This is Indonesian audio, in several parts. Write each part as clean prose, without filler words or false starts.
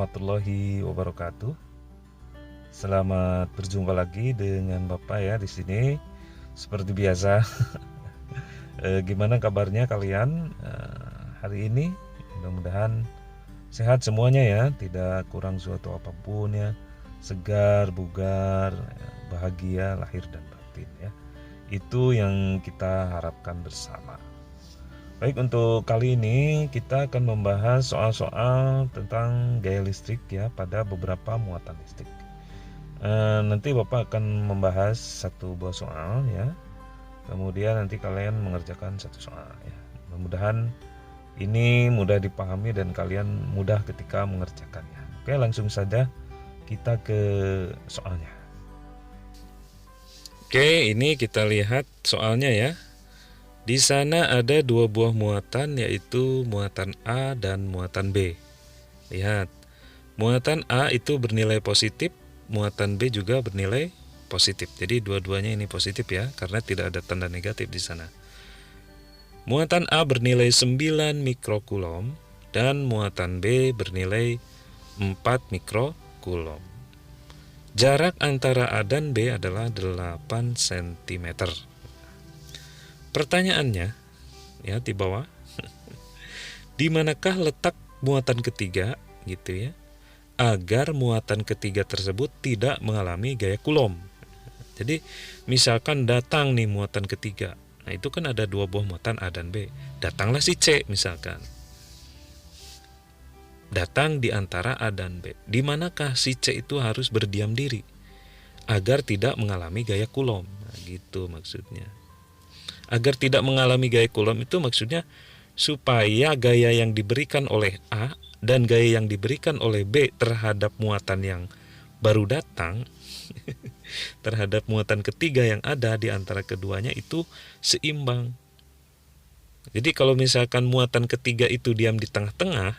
warahmatullahi wabarakatuh. Selamat berjumpa lagi dengan Bapak ya di sini. Seperti biasa, gimana kabarnya kalian hari ini? Mudah-mudahan sehat semuanya ya, tidak kurang suatu apapun ya, segar, bugar, bahagia lahir dan batin ya. Itu yang kita harapkan bersama. Baik, untuk kali ini kita akan membahas soal-soal tentang gaya listrik ya pada beberapa muatan listrik. Nanti Bapak akan membahas satu buah soal ya. Kemudian nanti kalian mengerjakan satu soal ya. Mudah-mudahan ini mudah dipahami dan kalian mudah ketika mengerjakannya. Oke, langsung saja kita ke soalnya. Oke, ini kita lihat soalnya ya. Di sana ada dua buah muatan, yaitu muatan A dan muatan B. Lihat, muatan A itu bernilai positif, muatan B juga bernilai positif. Jadi dua-duanya ini positif ya, karena tidak ada tanda negatif di sana. Muatan A bernilai 9 mikrokulom dan muatan B bernilai 4 mikrokulom. Jarak antara A dan B adalah 8 cm. Pertanyaannya ya di bawah, di manakah letak muatan ketiga gitu ya, agar muatan ketiga tersebut tidak mengalami gaya Coulomb. Jadi misalkan datang nih muatan ketiga, nah itu kan ada dua buah muatan A dan B, datanglah si C misalkan, datang di antara A dan B. Di manakah si C itu harus berdiam diri agar tidak mengalami gaya Coulomb? Nah, gitu maksudnya. Agar tidak mengalami gaya Coulomb itu maksudnya supaya gaya yang diberikan oleh A dan gaya yang diberikan oleh B terhadap muatan yang baru datang terhadap muatan ketiga yang ada di antara keduanya itu seimbang. Jadi kalau misalkan muatan ketiga itu diam di tengah-tengah,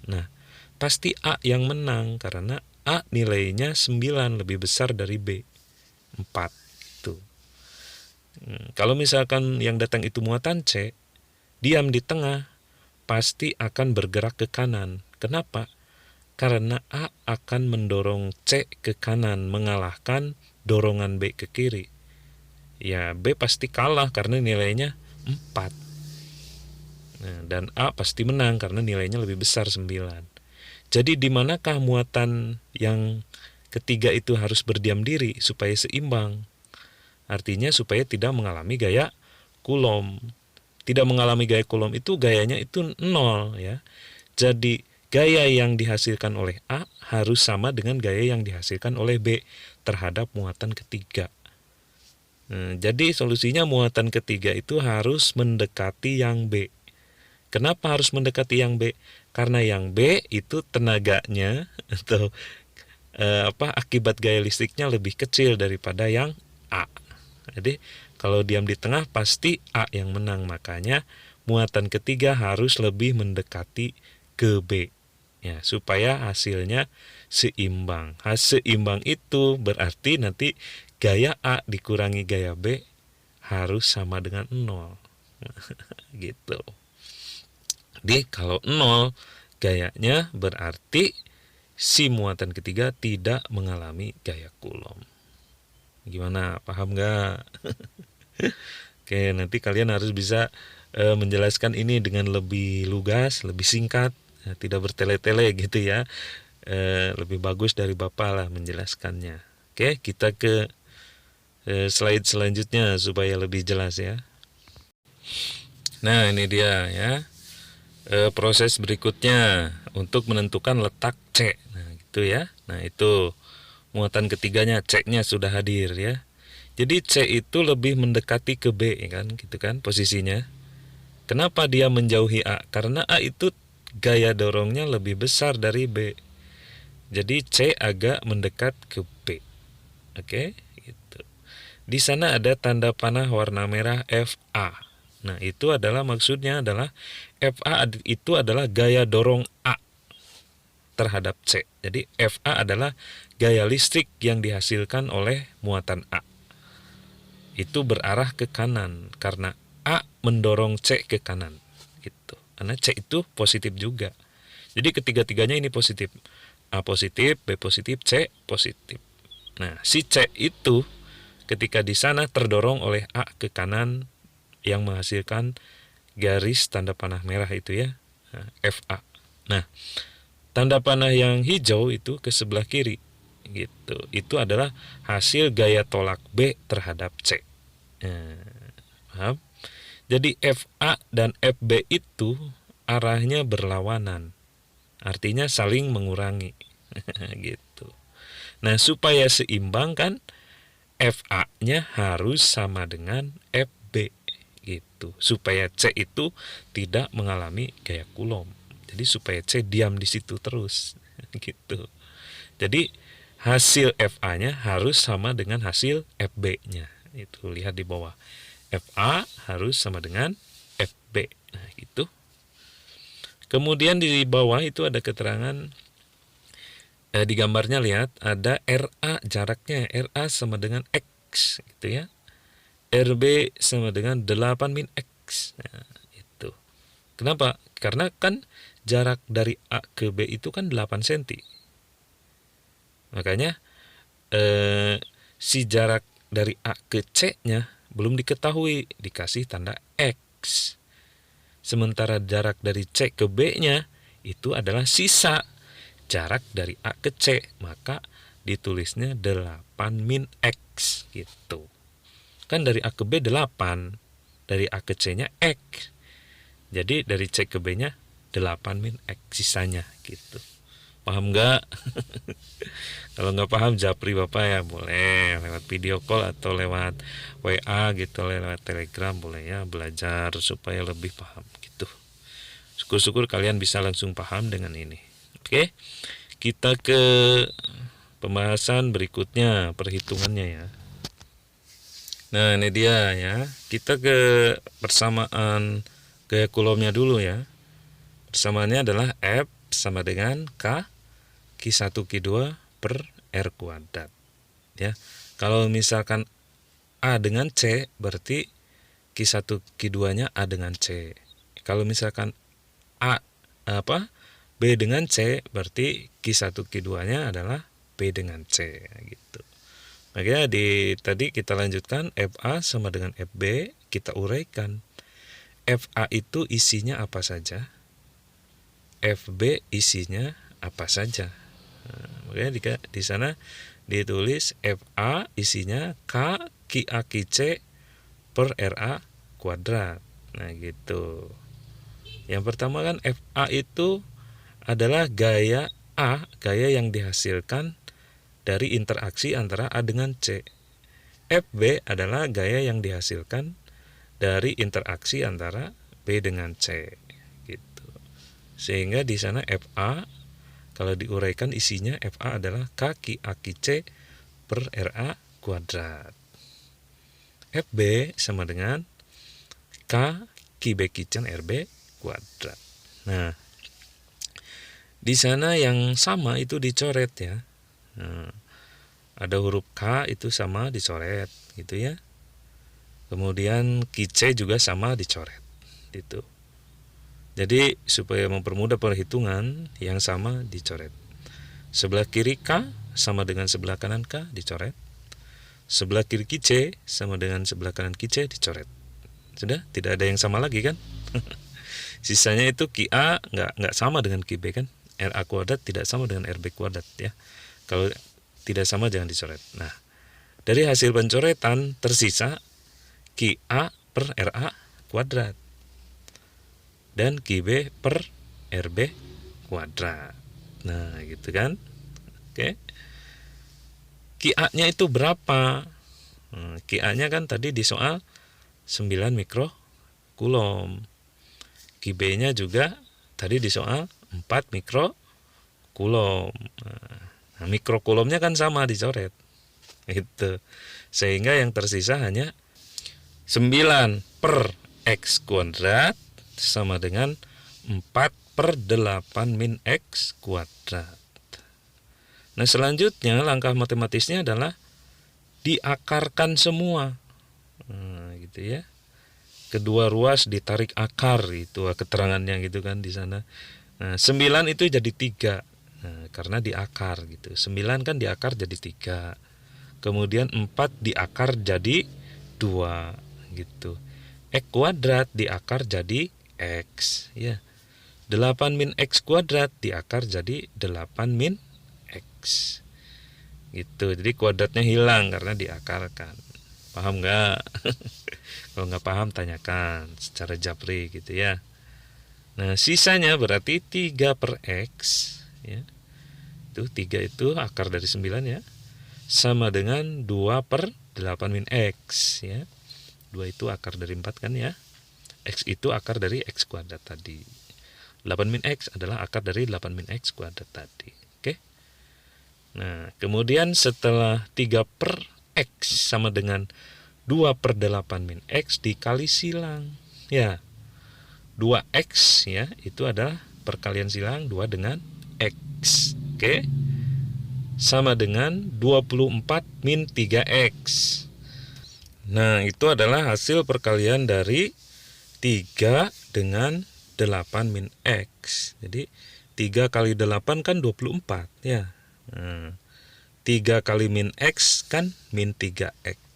nah pasti A yang menang karena A nilainya 9 lebih besar dari B 4 itu. Kalau misalkan yang datang itu muatan C, diam di tengah, pasti akan bergerak ke kanan. Kenapa? Karena A akan mendorong C ke kanan, mengalahkan dorongan B ke kiri. Ya, B pasti kalah karena nilainya 4. Nah, dan A pasti menang karena nilainya lebih besar 9. Jadi di manakah muatan yang ketiga itu harus berdiam diri supaya seimbang? Artinya supaya tidak mengalami gaya Coulomb. Tidak mengalami gaya Coulomb itu gayanya itu 0 ya. Jadi gaya yang dihasilkan oleh A harus sama dengan gaya yang dihasilkan oleh B terhadap muatan ketiga. Jadi solusinya muatan ketiga itu harus mendekati yang B. Kenapa harus mendekati yang B? Karena yang B itu tenaganya atau akibat gaya listriknya lebih kecil daripada yang A. Jadi kalau diam di tengah pasti A yang menang, makanya muatan ketiga harus lebih mendekati ke B ya, supaya hasilnya seimbang. Seimbang itu berarti nanti gaya A dikurangi gaya B harus sama dengan 0 gitu. Jadi kalau 0 gayanya berarti si muatan ketiga tidak mengalami gaya Coulomb. Gimana, paham nggak? Oke, nanti kalian harus bisa menjelaskan ini dengan lebih lugas, lebih singkat, tidak bertele-tele gitu ya. Lebih bagus dari Bapak lah menjelaskannya. Oke, kita ke slide selanjutnya supaya lebih jelas ya. Nah, ini dia ya. Proses berikutnya untuk menentukan letak C. Nah, gitu ya. Nah, itu muatan ketiganya, C-nya sudah hadir ya. Jadi C itu lebih mendekati ke B kan, gitu kan posisinya. Kenapa dia menjauhi A? Karena A itu gaya dorongnya lebih besar dari B. Jadi C agak mendekat ke B. Oke, gitu. Di sana ada tanda panah warna merah FA. Nah, itu adalah maksudnya adalah FA itu adalah gaya dorong A terhadap C. Jadi FA adalah gaya listrik yang dihasilkan oleh muatan A. Itu berarah ke kanan karena A mendorong C ke kanan gitu. Karena C itu positif juga. Jadi ketiga-tiganya ini positif. A positif, B positif, C positif. Nah, si C itu ketika di sana terdorong oleh A ke kanan yang menghasilkan garis tanda panah merah itu ya, FA. Nah, tanda panah yang hijau itu ke sebelah kiri gitu. Itu adalah hasil gaya tolak B terhadap C. Paham? Jadi FA dan FB itu arahnya berlawanan. Artinya saling mengurangi. Gitu. Nah, supaya seimbang kan FA-nya harus sama dengan FB gitu. Supaya C itu tidak mengalami gaya Coulomb. Jadi supaya C diam di situ terus gitu. Jadi hasil FA-nya harus sama dengan hasil FB-nya. Itu lihat di bawah. FA harus sama dengan FB. Nah, gitu. Kemudian di bawah itu ada keterangan di gambarnya, lihat ada RA, jaraknya RA sama dengan X gitu ya. RB sama dengan 8 min X. Nah, itu. Kenapa? Karena kan jarak dari A ke B itu kan 8 cm. Makanya si jarak dari A ke C-nya belum diketahui, dikasih tanda X. Sementara jarak dari C ke B-nya itu adalah sisa jarak dari A ke C, maka ditulisnya 8 min X gitu. Kan dari A ke B 8, dari A ke C-nya X. Jadi dari C ke B-nya 8 min X sisanya gitu. Paham nggak? Kalau nggak paham japri Bapak ya boleh lewat video call atau lewat WA gitu, lewat Telegram boleh ya, belajar supaya lebih paham gitu. Syukur-syukur kalian bisa langsung paham dengan ini. Oke, kita ke pembahasan berikutnya, perhitungannya ya. Nah, ini dia ya. Kita ke persamaan gaya Coulombnya dulu ya. Persamaannya adalah F sama dengan K Q1 Q2 per R kuadrat ya. Kalau misalkan A dengan C berarti Q1 Q2-nya A dengan C. Kalau misalkan B dengan C berarti Q1 Q2-nya adalah B dengan C gitu. Makanya tadi kita lanjutkan FA sama dengan FB, kita uraikan. FA itu isinya apa saja? FB isinya apa saja? Nah, makanya di sana ditulis FA isinya K QA QC per RA kuadrat. Nah, gitu. Yang pertama kan FA itu adalah gaya A, gaya yang dihasilkan dari interaksi antara A dengan C. FB adalah gaya yang dihasilkan dari interaksi antara B dengan C. Gitu. Sehingga di sana FA kalau diuraikan isinya FA adalah K QA QC per RA kuadrat. FB sama dengan K QB QC RB kuadrat. Nah, di sana yang sama itu dicoret ya. Nah, ada huruf K itu sama dicoret gitu ya. Kemudian QC juga sama dicoret gitu. Jadi supaya mempermudah perhitungan yang sama dicoret. Sebelah kiri K sama dengan sebelah kanan K dicoret. Sebelah kiri QC sama dengan sebelah kanan QC dicoret. Sudah, tidak ada yang sama lagi kan? Sisanya itu QA nggak sama dengan QB kan? RA kuadrat tidak sama dengan RB kuadrat ya. Kalau tidak sama jangan dicoret. Nah, dari hasil pencoretan tersisa QA per RA kuadrat dan QB per RB kuadrat. Nah, gitu kan? Oke. QA-nya itu berapa? QA-nya kan tadi di soal 9 mikrocoulomb. QB-nya juga tadi di soal 4 mikrocoulomb. Nah, mikrocoulombnya kan sama dicoret. Gitu. Sehingga yang tersisa hanya 9 per X kuadrat sama dengan 4 per 8 min X kuadrat. Nah, selanjutnya langkah matematisnya adalah diakarkan semua. Nah, gitu ya. Kedua ruas ditarik akar, itu keterangannya gitu kan di sana. Nah, 9 itu jadi 3. Nah, karena di akar gitu. 9 kan di akar jadi 3. Kemudian 4 di akar jadi 2 gitu. X kuadrat di akar jadi X ya. 8 min X kuadrat di akar jadi 8 min X gitu. Jadi kuadratnya hilang karena diakarkan. Paham nggak? Kalau nggak paham tanyakan secara japri gitu ya. Nah, sisanya berarti 3 per X ya. Itu 3 itu akar dari 9 ya. Sama dengan 2 per 8 min X ya. 2 itu akar dari 4 kan ya. X itu akar dari X kuadrat tadi. 8 min X adalah akar dari 8 min X kuadrat tadi. Oke. Nah, kemudian setelah 3 per X sama dengan 2 per 8 min X dikali silang. Ya, 2X ya, itu adalah perkalian silang 2 dengan X. Oke. Sama dengan 24 min 3X. Nah, itu adalah hasil perkalian dari 3 dengan 8 min X. Jadi 3 kali 8 kan 24 ya. Nah, 3 kali min X kan min 3X.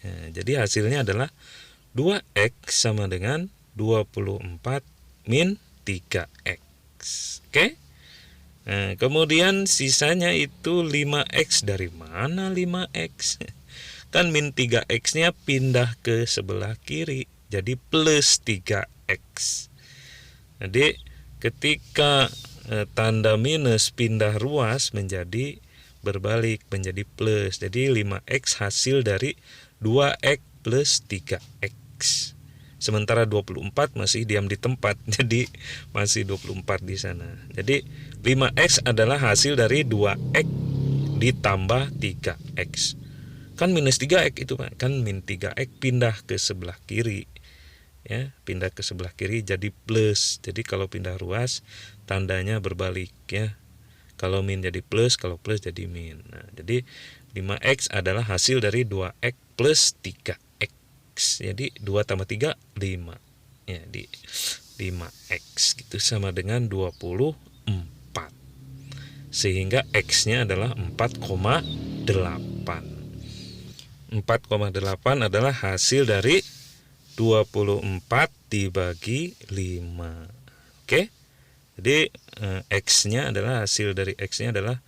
Ya, jadi hasilnya adalah 2X sama dengan 24 min 3X. Oke. Nah, kemudian sisanya itu 5X. Dari mana 5X? Kan min 3X-nya pindah ke sebelah kiri. Jadi plus 3X. Jadi ketika tanda minus pindah ruas menjadi berbalik, menjadi plus. Jadi 5X hasil dari 2X plus 3X. Sementara 24 masih diam di tempat, jadi masih 24 di sana. Jadi 5X adalah hasil dari 2X ditambah 3X. Kan minus 3X itu Pak, kan min 3X pindah ke sebelah kiri. Ya, pindah ke sebelah kiri jadi plus. Jadi kalau pindah ruas tandanya berbalik ya. Kalau min jadi plus, kalau plus jadi min. Nah, jadi 5X adalah hasil dari 2X plus 3X. Jadi 2 tambah 3 5. Ya, di 5X gitu sama dengan 24. Sehingga X-nya adalah 4,8. 4,8 adalah hasil dari 24 dibagi 5. Oke. Jadi X-nya adalah hasil dari X-nya adalah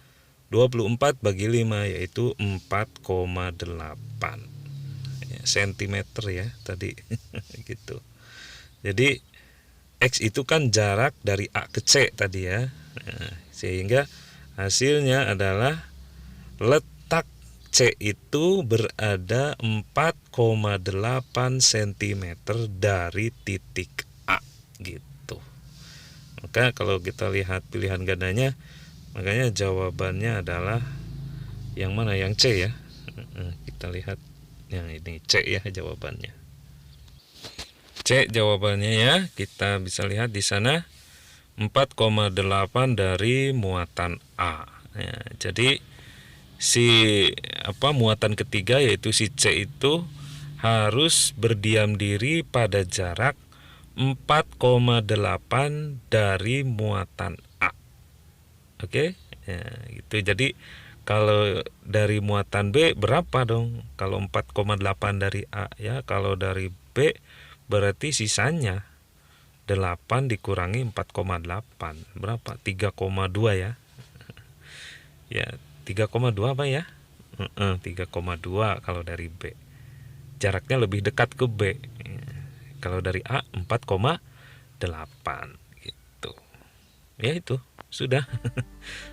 24 bagi 5 yaitu 4,8 ya, sentimeter ya tadi gitu. Jadi X itu kan jarak dari A ke C tadi ya. Nah, sehingga hasilnya adalah letak C itu berada 4,8 cm dari titik A gitu. Maka kalau kita lihat pilihan gandanya, makanya jawabannya adalah yang mana? Yang C ya. Kita lihat yang ini C ya jawabannya. C jawabannya ya. Kita bisa lihat di sana 4,8 dari muatan A. Ya, jadi si muatan ketiga yaitu si C itu harus berdiam diri pada jarak 4,8 dari muatan A. Oke, ya, gitu. Jadi kalau dari muatan B berapa dong? Kalau 4,8 dari A ya, kalau dari B berarti sisanya 8 dikurangi 4,8 berapa? 3,2 ya. Ya, 3,2 apa ya? 3,2 kalau dari B. Jaraknya lebih dekat ke B. Kalau dari A 4,8 gitu. Ya itu, sudah.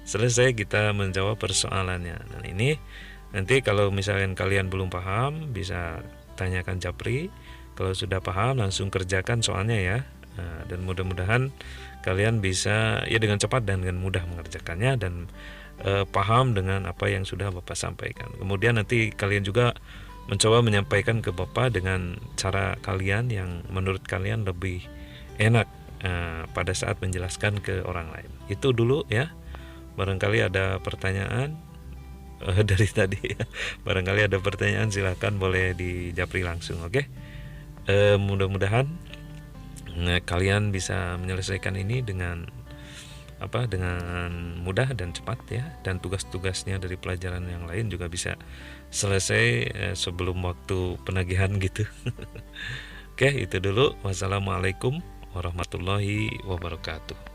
Selesai kita menjawab persoalannya. Dan ini nanti kalau misalnya kalian belum paham bisa tanyakan Japri. Kalau sudah paham langsung kerjakan soalnya ya. Nah, dan mudah-mudahan kalian bisa ya dengan cepat dan dengan mudah mengerjakannya dan paham dengan apa yang sudah Bapak sampaikan. Kemudian nanti kalian juga mencoba menyampaikan ke Bapak dengan cara kalian yang menurut kalian lebih enak pada saat menjelaskan ke orang lain. Itu dulu ya. Barangkali ada pertanyaan dari tadi ya. Barangkali ada pertanyaan silahkan boleh di Japri langsung, oke? Mudah-mudahan kalian bisa menyelesaikan ini dengan dengan mudah dan cepat ya, dan tugas-tugasnya dari pelajaran yang lain juga bisa selesai sebelum waktu penagihan gitu. Oke, itu dulu. Wassalamualaikum warahmatullahi wabarakatuh.